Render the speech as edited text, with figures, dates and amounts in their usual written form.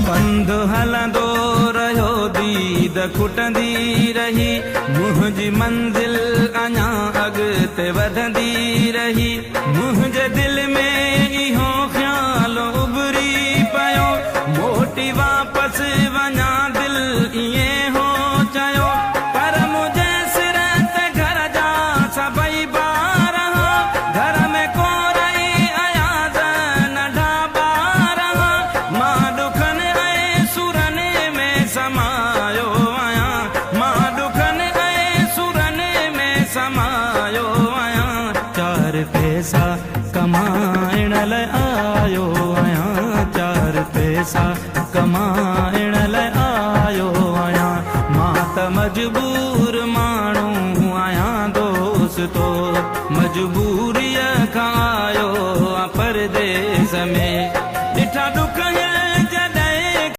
पंधु हलंदो रहियो दीद खुटंदी रही, मुंहिंजी मंज़िल अञा अॻिते वधंदी रही। मुंहिंजे दिल में इहो ख़्याल उभरी पियो, मोटी वापसि वञा दिल ईअं हो चयो। पर मुंहिंजे सिर ते घर जा सभई ॿार, घर में को रही आया नंढा ॿार। मां ॾुखनि ऐं सुरनि में समायो आहियां, मां ॾुखनि ऐं सुरनि में समायो आहियां। चार पैसा कमाइण लाइ आयो आहियां, चार पैसा कमाइण लाइ